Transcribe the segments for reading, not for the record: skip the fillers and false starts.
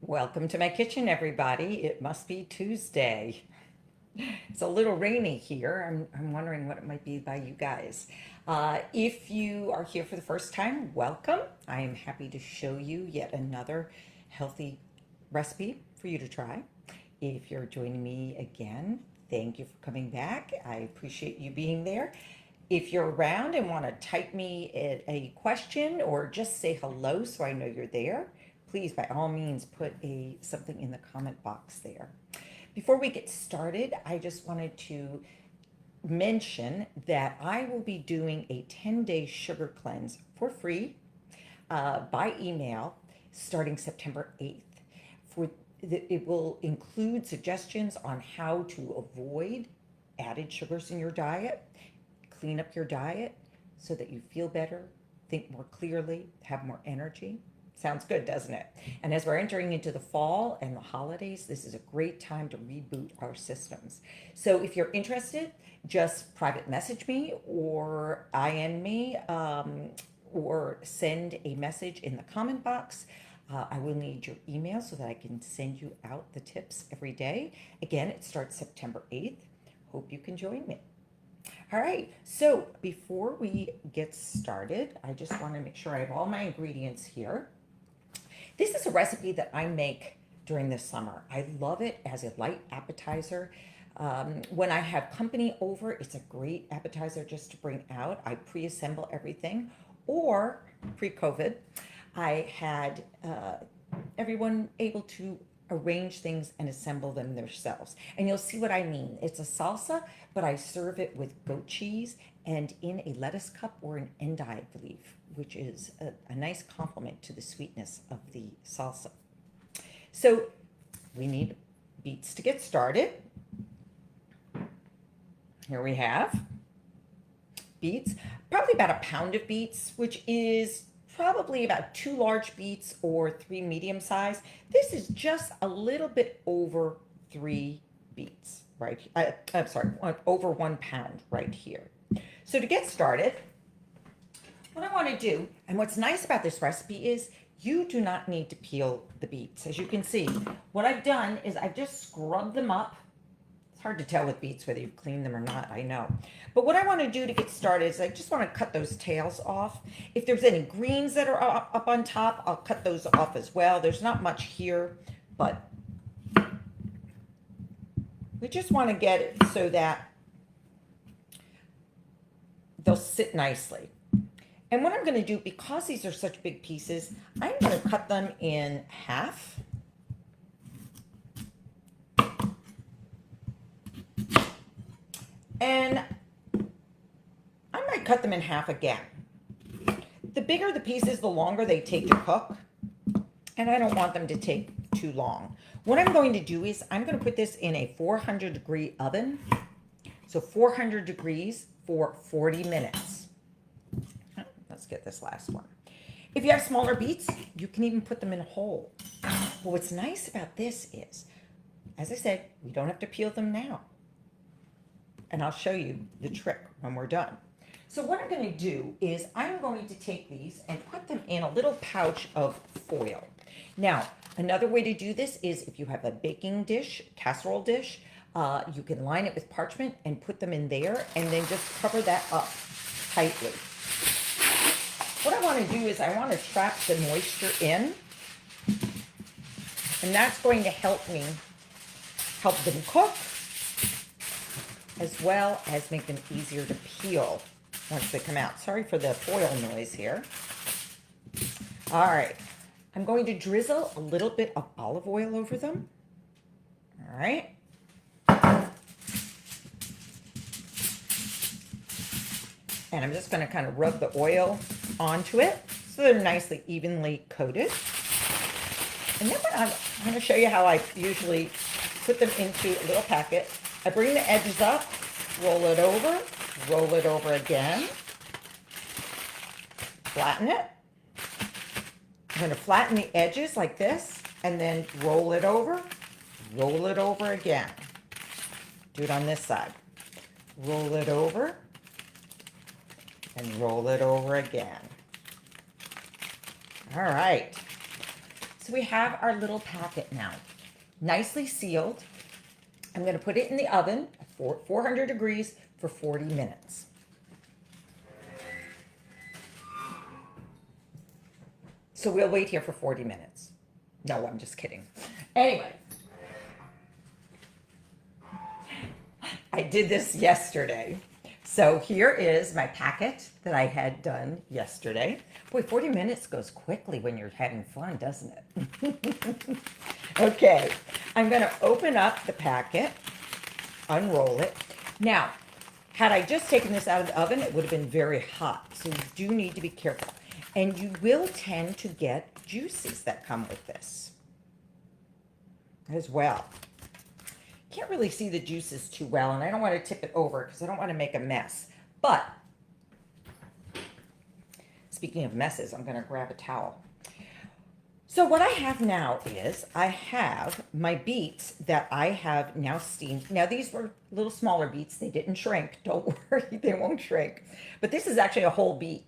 Welcome to my kitchen, everybody. It must be Tuesday. It's a little rainy here. I'm wondering what it might be by you guys. If you are here for the first time, welcome. I am happy to show you yet another healthy recipe for you to try. If you're joining me again, thank you for coming back. I appreciate you being there. If you're around and want to type me a question or just say hello so I know you're there, please by all means put something in the comment box there. Before we get started, I just wanted to mention that I will be doing a 10-day sugar cleanse for free by email starting September 8th. It will include suggestions on how to avoid added sugars in your diet, clean up your diet so that you feel better, think more clearly, have more energy. Sounds good, doesn't it? And as we're entering into the fall and the holidays, this is a great time to reboot our systems. So if you're interested, just private message me or IM me or send a message in the comment box. I will need your email so that I can send you out the tips every day. Again, it starts September 8th. Hope you can join me. All right, so before we get started, I just want to make sure I have all my ingredients here. This is a recipe that I make during the summer. I love it as a light appetizer. When I have company over, it's a great appetizer just to bring out. I pre-assemble everything. Or pre-COVID, I had everyone able to arrange things and assemble them themselves. And you'll see what I mean. It's a salsa, but I serve it with goat cheese and in a lettuce cup or an endive leaf, which is a nice complement to the sweetness of the salsa. So we need beets to get started. Here we have beets, probably about a pound of beets, which is probably about 2 large beets or 3 medium size. This is just a little bit over 3 beets, right? I'm sorry, over 1 pound right here. So to get started, what I want to do, and what's nice about this recipe is you do not need to peel the beets. As you can see, what I've done is I've just scrubbed them up. It's hard to tell with beets whether you've cleaned them or not, I know. But what I want to do to get started is I just want to cut those tails off. If there's any greens that are up on top, I'll cut those off as well. There's not much here, but we just want to get it so that they'll sit nicely. And what I'm going to do, because these are such big pieces, I'm going to cut them in half. And I might cut them in half again. The bigger the pieces, the longer they take to cook. And I don't want them to take too long. What I'm going to do is I'm going to put this in a 400-degree oven. So 400 degrees for 40 minutes. Let's get this last one. If you have smaller beets, you can even put them in whole. But what's nice about this is, as I said, we don't have to peel them now. And I'll show you the trick when we're done. So what I'm going to do is I'm going to take these and put them in a little pouch of foil. Now, another way to do this is if you have a baking dish, casserole dish, you can line it with parchment and put them in there and then just cover that up tightly. What I want to do is I want to trap the moisture in, and that's going to help them cook, as well as make them easier to peel once they come out. Sorry for the foil noise here. All right, I'm going to drizzle a little bit of olive oil over them. All right. And I'm just going to kind of rub the oil onto it so they're nicely evenly coated. And then I'm going to show you how I usually put them into a little packet. I bring the edges up, roll it over again, flatten it. I'm going to flatten the edges like this, and then roll it over again. Do it on this side. Roll it over, and roll it over again. All right. So we have our little packet now, nicely sealed. I'm going to put it in the oven at 400 degrees for 40 minutes. So we'll wait here for 40 minutes. No, I'm just kidding. Anyway, I did this yesterday. So here is my packet that I had done yesterday. Boy, 40 minutes goes quickly when you're having fun, doesn't it? Okay, I'm going to open up the packet, unroll it. Now, had I just taken this out of the oven, it would have been very hot. So you do need to be careful. And you will tend to get juices that come with this as well. Can't really see the juices too well, and I don't want to tip it over because I don't want to make a mess. But speaking of messes, I'm going to grab a towel. So what I have now is I have my beets that I have now steamed. Now these were little smaller beets. They didn't shrink. Don't worry, they won't shrink. But this is actually a whole beet.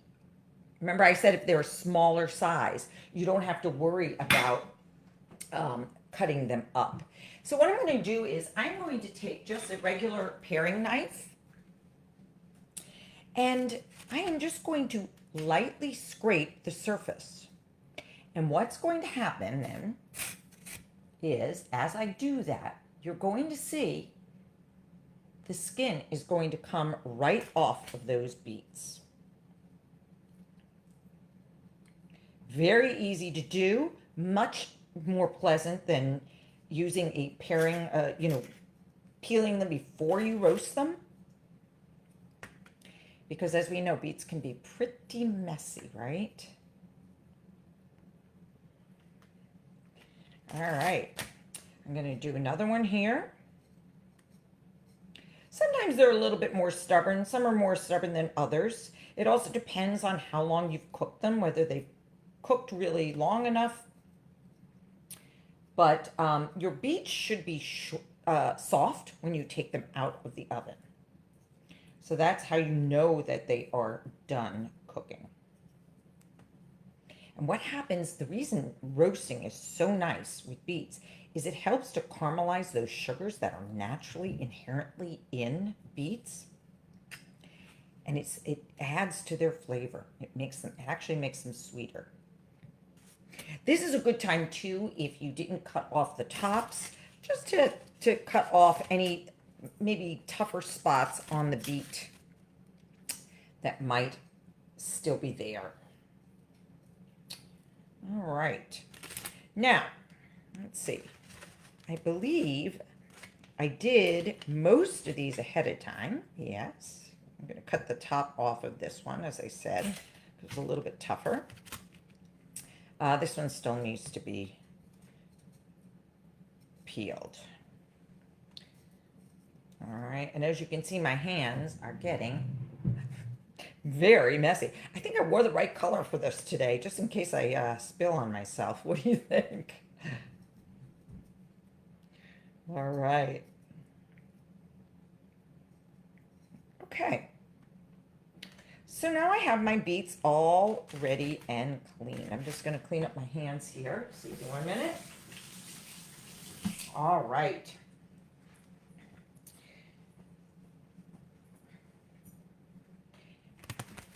Remember I said if they're a smaller size, you don't have to worry about cutting them up. So what I'm going to do is I'm going to take just a regular paring knife and I am just going to lightly scrape the surface. And what's going to happen then is as I do that, you're going to see the skin is going to come right off of those beets. Very easy to do, much more pleasant than using a paring, peeling them before you roast them. Because as we know, beets can be pretty messy, right? All right, I'm going to do another one here. Sometimes they're a little bit more stubborn. Some are more stubborn than others. It also depends on how long you've cooked them, whether they've cooked really long enough. But your beets should be soft when you take them out of the oven. So that's how you know that they are done cooking. And what happens, the reason roasting is so nice with beets is it helps to caramelize those sugars that are naturally inherently in beets. And it adds to their flavor. It actually makes them sweeter. This is a good time too if you didn't cut off the tops, just to cut off any maybe tougher spots on the beet that might still be there. All right. Now, let's see. I believe I did most of these ahead of time. Yes. I'm going to cut the top off of this one, as I said. It's a little bit tougher. This one still needs to be peeled. All right, and as you can see, my hands are getting very messy. I think I wore the right color for this today, just in case I spill on myself. What do you think? All right. Okay. So now I have my beets all ready and clean. I'm just going to clean up my hands here. See you 1 minute. All right.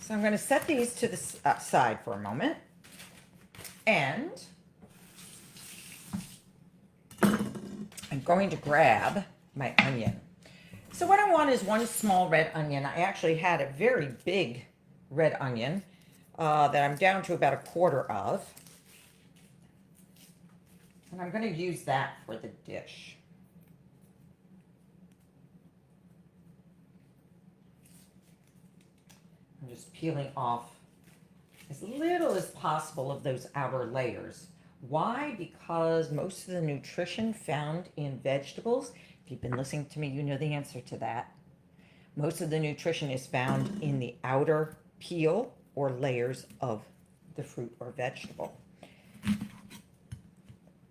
So I'm going to set these to the side for a moment. And I'm going to grab my onion. So what I want is one small red onion. I actually had a very big red onion that I'm down to about 1/4 of. And I'm going to use that for the dish. I'm just peeling off as little as possible of those outer layers. Why? Because most of the nutrition found in vegetables, if you've been listening to me, you know the answer to that. Most of the nutrition is found in the outer peel or layers of the fruit or vegetable.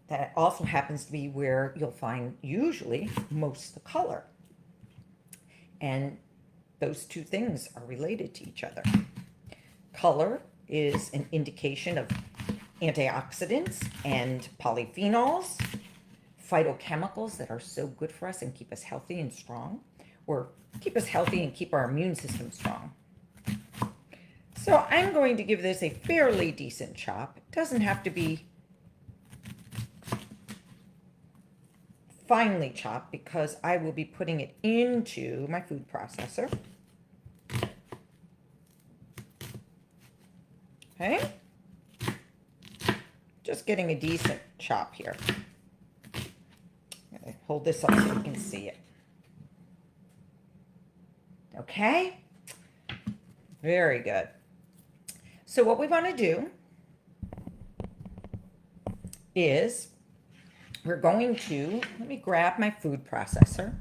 That also happens to be where you'll find usually most of the color. And those two things are related to each other. Color is an indication of antioxidants and polyphenols, phytochemicals that are so good for us and keep us healthy and strong, or keep us healthy and keep our immune system strong. So I'm going to give this a fairly decent chop. It doesn't have to be finely chopped because I will be putting it into my food processor. Okay, just getting a decent chop here. Hold this up so you can see it. Okay, very good. So what we want to do is we're going to, let me grab my food processor.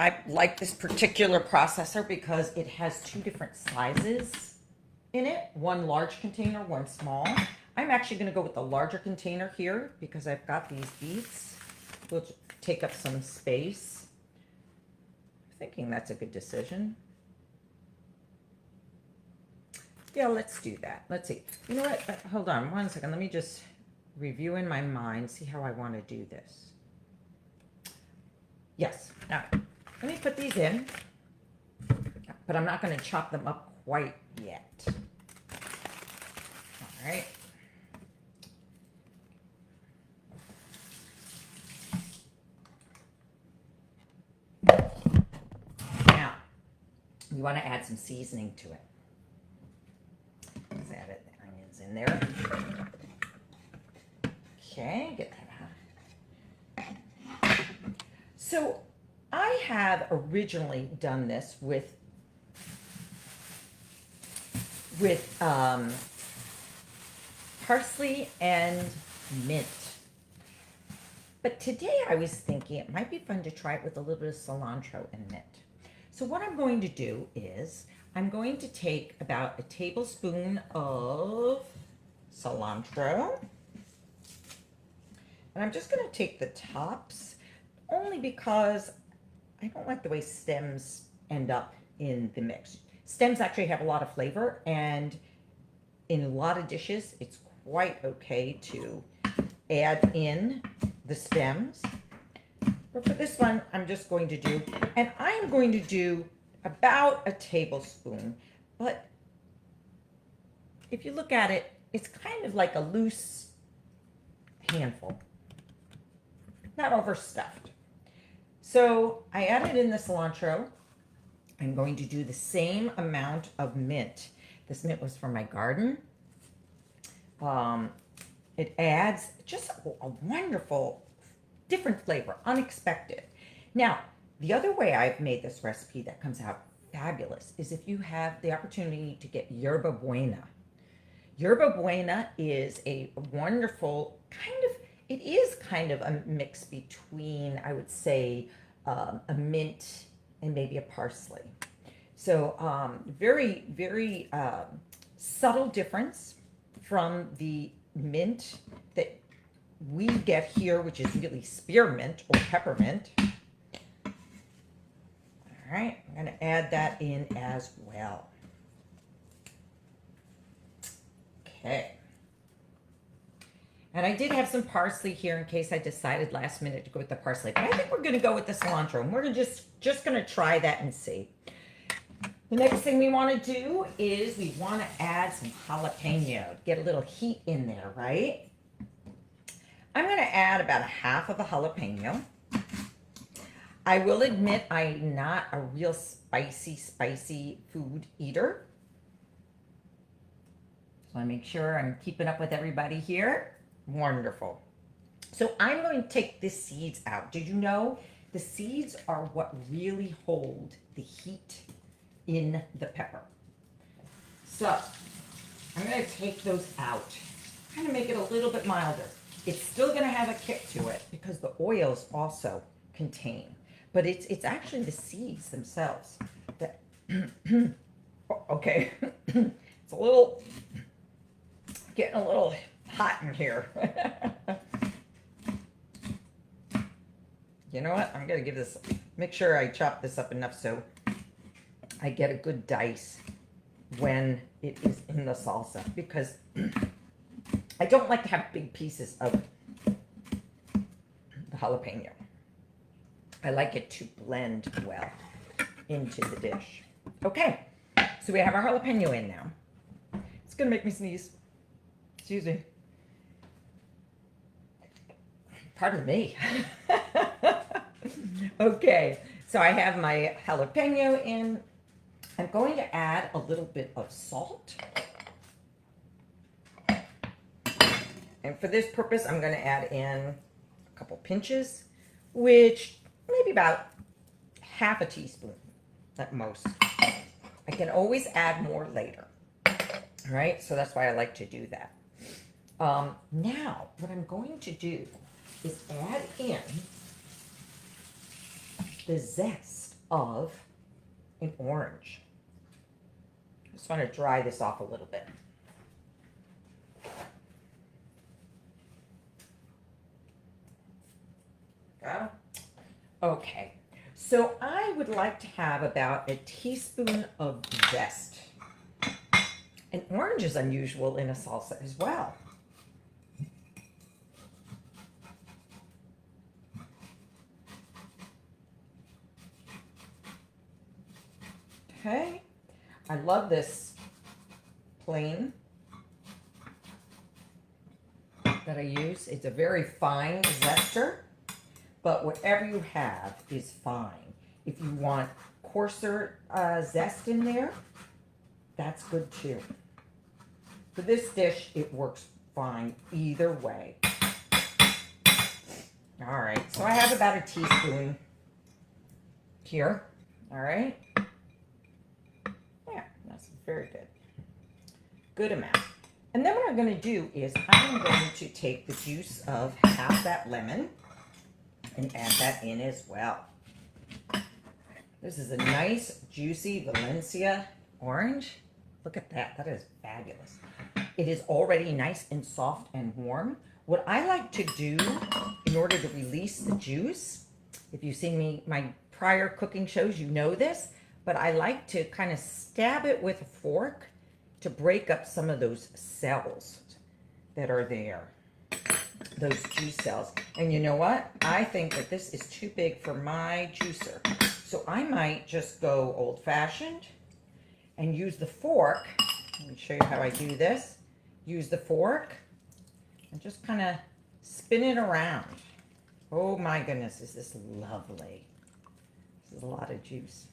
I like this particular processor because it has two different sizes in it, one large container, one small. I'm actually going to go with the larger container here because I've got these beets, which take up some space. I'm thinking that's a good decision. Yeah, let's do that. Let's see. You know what? Hold on one second. Let me just review in my mind, see how I want to do this. Yes. Now, let me put these in, but I'm not going to chop them up quite yet. All right. Now, you want to add some seasoning to it. Let's add it, the onions in there. Okay, get that out. So I have originally done this with parsley and mint. But today I was thinking it might be fun to try it with a little bit of cilantro and mint. So what I'm going to do is I'm going to take about a tablespoon of cilantro. And I'm just going to take the tops only because I don't like the way stems end up in the mix. Stems actually have a lot of flavor, and in a lot of dishes, it's quite okay to add in the stems. But for this one, I'm just going to do, and I'm going to do about a tablespoon. But if you look at it, it's kind of like a loose handful, not overstuffed. So I added in the cilantro. I'm going to do the same amount of mint. This mint was from my garden. It adds just a wonderful, different flavor, unexpected. Now, the other way I've made this recipe that comes out fabulous is if you have the opportunity to get yerba buena. Yerba buena is a wonderful it is kind of a mix between, I would say, a mint and maybe a parsley. So very, very subtle difference from the mint that we get here, which is really spearmint or peppermint. All right, I'm going to add that in as well. Okay. And I did have some parsley here in case I decided last minute to go with the parsley. But I think we're going to go with the cilantro. And we're just going to try that and see. The next thing we want to do is we want to add some jalapeno. Get a little heat in there, right? I'm going to add about a half of a jalapeno. I will admit I'm not a real spicy food eater. So I make sure I'm keeping up with everybody here. Wonderful. So I'm going to take the seeds out. Did you know the seeds are what really hold the heat in the pepper? So I'm going to take those out. Kind of make it a little bit milder. It's still going to have a kick to it because the oils also contain. But it's actually the seeds themselves that okay. It's getting a little hot in here. You know what? I'm going to make sure I chop this up enough so I get a good dice when it is in the salsa because I don't like to have big pieces of the jalapeno. I like it to blend well into the dish. Okay, so we have our jalapeno in now. It's gonna make me sneeze. Excuse me. Pardon me. Okay, so I have my jalapeno in. I'm going to add a little bit of salt. And for this purpose, I'm going to add in a couple pinches, which maybe about half a teaspoon at most. I can always add more later. All right, so that's why I like to do that. Now, what I'm going to do is add in the zest of an orange. I just want to dry this off a little bit. Okay, so I would like to have about a teaspoon of zest. And orange is unusual in a salsa as well. Okay, I love this plain that I use. It's a very fine zester, but whatever you have is fine. If you want coarser zest in there, that's good too. For this dish, it works fine either way. All right, so I have about a teaspoon here. All right. Yeah, that's very good. Good amount. And then what I'm going to do is I'm going to take the juice of half that lemon and add that in as well. This is a nice, juicy Valencia orange. Look at that. That is fabulous. It is already nice and soft and warm. What I like to do in order to release the juice, if you've seen me, my prior cooking shows, you know this, but I like to kind of stab it with a fork to break up some of those cells that are there, those juice cells. And you know what? I think that this is too big for my juicer. So I might just go old-fashioned and use the fork. Let me show you how I do this. Use the fork and just kind of spin it around. Oh my goodness, is this lovely. This is a lot of juice.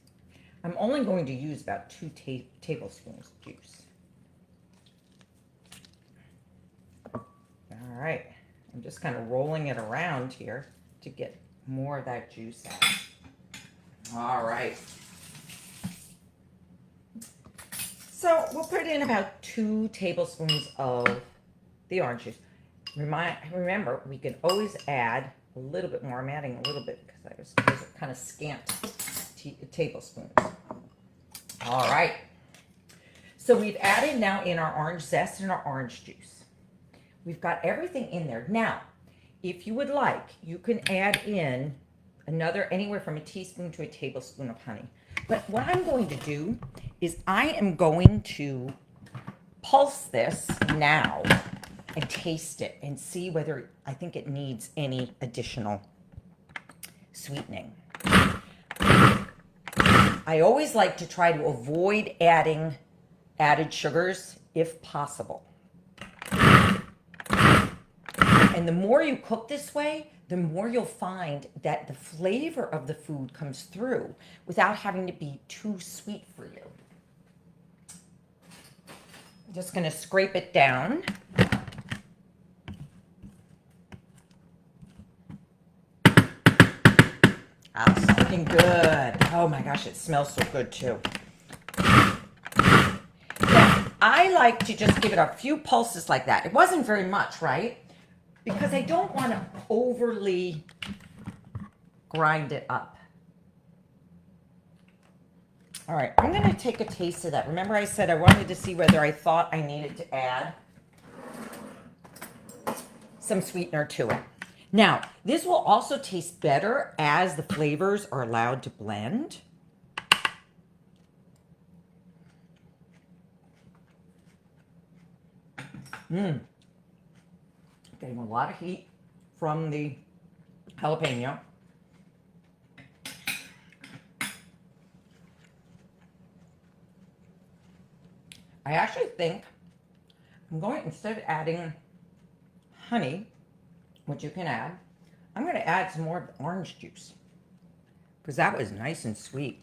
I'm only going to use about 2 tablespoons of juice. All right, I'm just kind of rolling it around here to get more of that juice out. All right. So we'll put in about 2 tablespoons of the orange juice. Remember, we can always add a little bit more. I'm adding a little bit because those are kind of scant tablespoons. All right. So we've added now in our orange zest and our orange juice. We've got everything in there. Now, if you would like, you can add in anywhere from a teaspoon to a tablespoon of honey. But what I'm going to do is I am going to pulse this now and taste it and see whether I think it needs any additional sweetening. I always like to try to avoid adding added sugars if possible. And the more you cook this way, the more you'll find that the flavor of the food comes through without having to be too sweet for you. I'm just going to scrape it down. Ah, it's looking good. Oh my gosh, it smells so good too. Now, I like to just give it a few pulses like that. It wasn't very much, right? Because I don't want to overly grind it up. All right, I'm going to take a taste of that. Remember I said I wanted to see whether I thought I needed to add some sweetener to it. Now, this will also taste better as the flavors are allowed to blend. Mmm. Getting a lot of heat from the jalapeno. I actually think I'm going, instead of adding honey, which you can add, I'm going to add some more orange juice because that was nice and sweet.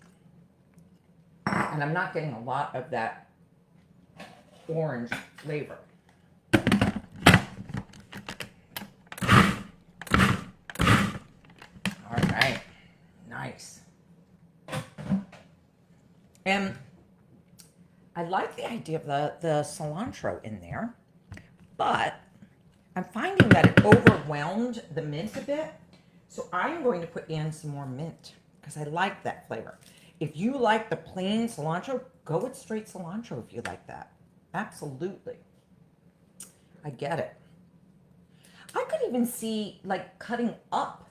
And I'm not getting a lot of that orange flavor. All right, nice. And I like the idea of the cilantro in there, but I'm finding that it overwhelmed the mint a bit. So I'm going to put in some more mint because I like that flavor. If you like the plain cilantro, go with straight cilantro if you like that. Absolutely. I get it. I could even see like cutting up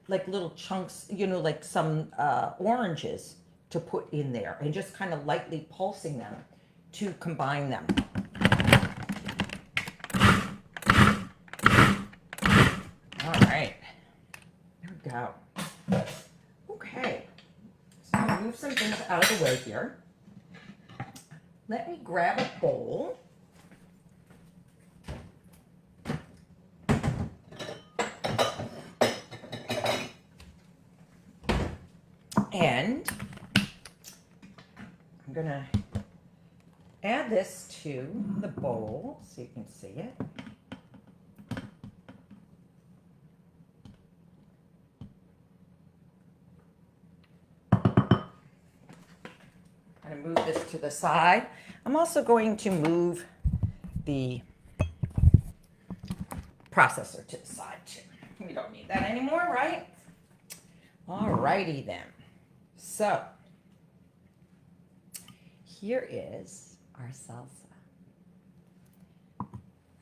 like little chunks, you know, like some oranges to put in there and just kind of lightly pulsing them to combine them. All right, there we go. Okay, so I'm gonna move some things out of the way here. Let me grab a bowl. And I'm gonna add this to the bowl so you can see it. I'm going to move this to the side. I'm also going to move the processor to the side too. We don't need that anymore, right? All righty then. So here is our salsa.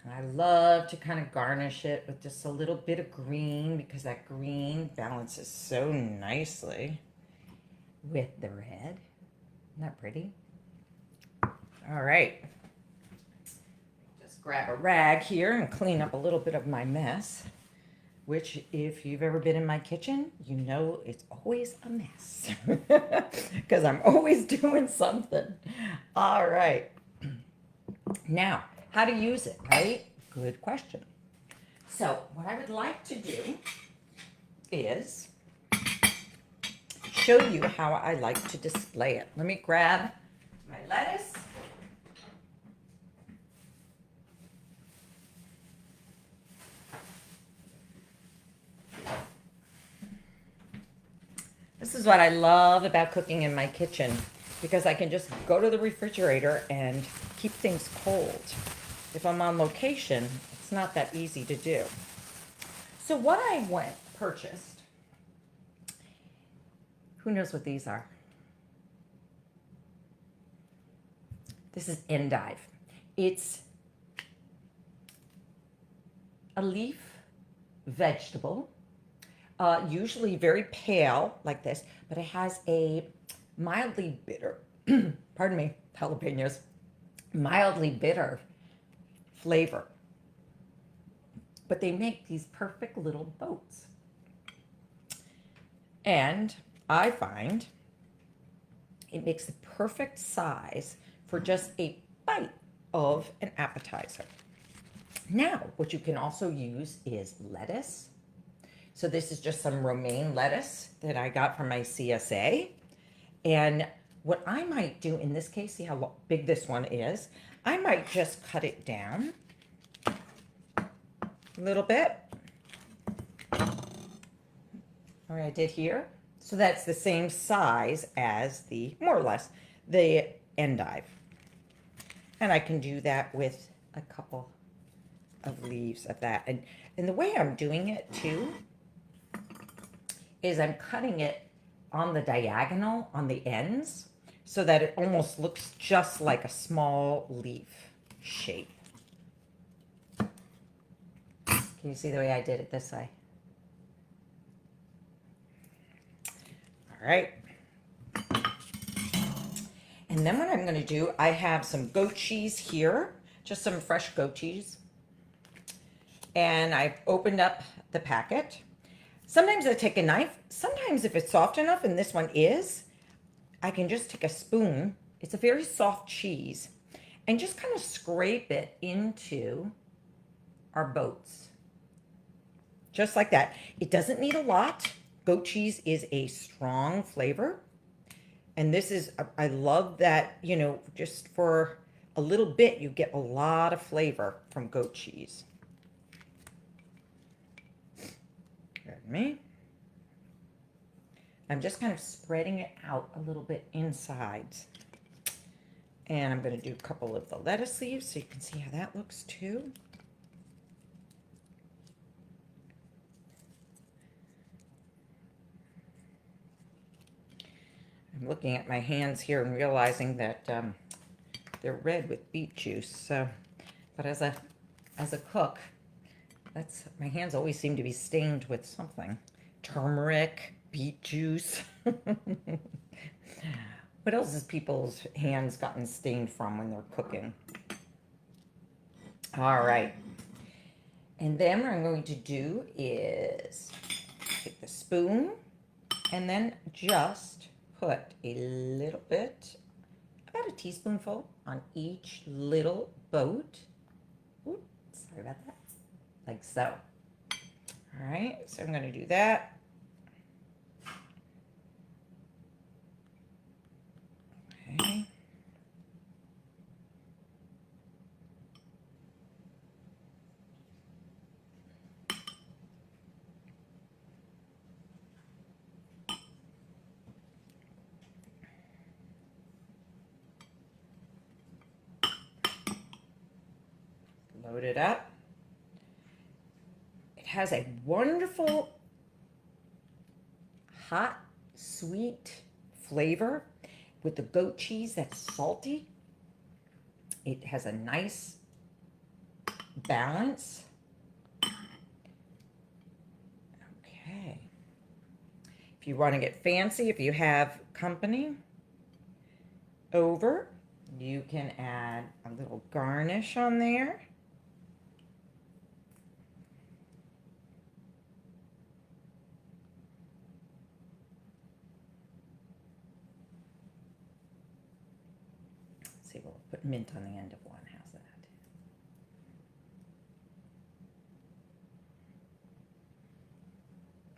And I love to kind of garnish it with just a little bit of green because that green balances so nicely with the red. Isn't that pretty? All right. Just grab a rag here and clean up a little bit of my mess, which if you've ever been in my kitchen, you know it's always a mess because I'm always doing something. All right. Now, how to use it, right? Good question. So what I would like to do is show you how I like to display it. Let me grab my lettuce. This is what I love about cooking in my kitchen because I can just go to the refrigerator and keep things cold. If I'm on location, it's not that easy to do. So what I purchased, who knows what these are? This is endive. It's a leaf vegetable, usually very pale like this, but it has a mildly bitter, pardon me, jalapenos, mildly bitter flavor. But they make these perfect little boats. And I find it makes the perfect size for just a bite of an appetizer. Now, what you can also use is lettuce. So this is just some romaine lettuce that I got from my CSA. And what I might do in this case, see how big this one is, I might just cut it down a little bit. Or I did here. So that's the same size as the, more or less, the endive. And I can do that with a couple of leaves of that. And the way I'm doing it too is I'm cutting it on the diagonal on the ends so that it almost looks just like a small leaf shape. Can you see the way I did it this way? All right. And then what I'm going to do, I have some goat cheese here just some fresh goat cheese. And I've opened up the packet. Sometimes I take a knife. Sometimes if it's soft enough, and this one is, I can just take a spoon. It's a very soft cheese. And just kind of scrape it into our boats. Just like that. It doesn't need a lot. Goat cheese is a strong flavor. And this is, I love that, you know, just for a little bit, you get a lot of flavor from goat cheese. Pardon me. I'm just kind of spreading it out a little bit inside. And I'm going to do a couple of the lettuce leaves so you can see how that looks too. I'm looking at my hands here and realizing that they're red with beet juice. So, but as a cook, my hands always seem to be stained with something. Turmeric, beet juice. What else has people's hands gotten stained from when they're cooking? All right. And then what I'm going to do is take the spoon and then just put a little bit, about a teaspoonful on each little boat. Oops, sorry about that. Like so. All right, so I'm going to do that. Okay. Load it up. It has a wonderful hot, sweet flavor with the goat cheese that's salty. It has a nice balance. Okay. If you want to get fancy, if you have company over, you can add a little garnish on there. See, we'll put mint on the end of one. How's that?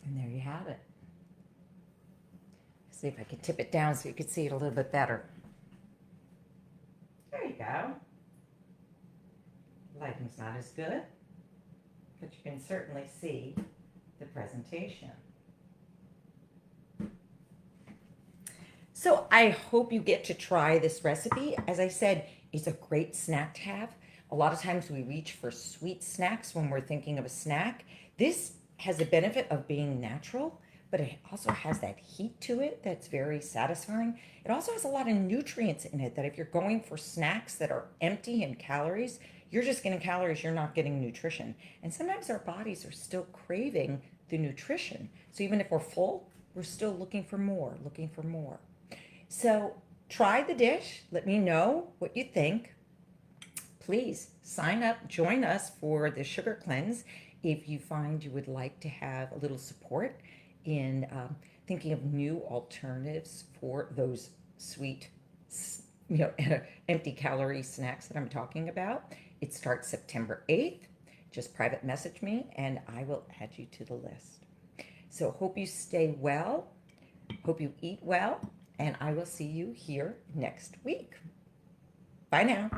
And there you have it. See if I can tip it down so you can see it a little bit better. There you go. Lighting's not as good, but you can certainly see the presentation. So I hope you get to try this recipe. As I said, it's a great snack to have. A lot of times we reach for sweet snacks when we're thinking of a snack. This has the benefit of being natural, but it also has that heat to it that's very satisfying. It also has a lot of nutrients in it that if you're going for snacks that are empty in calories, you're just getting calories, you're not getting nutrition. And sometimes our bodies are still craving the nutrition. So even if we're full, we're still looking for more, looking for more. So try the dish. Let me know what you think. Please sign up, join us for the sugar cleanse if you find you would like to have a little support in thinking of new alternatives for those sweet, empty calorie snacks that I'm talking about. It starts September 8th. Just private message me and I will add you to the list. So hope you stay well. Hope you eat well. And I will see you here next week. Bye now.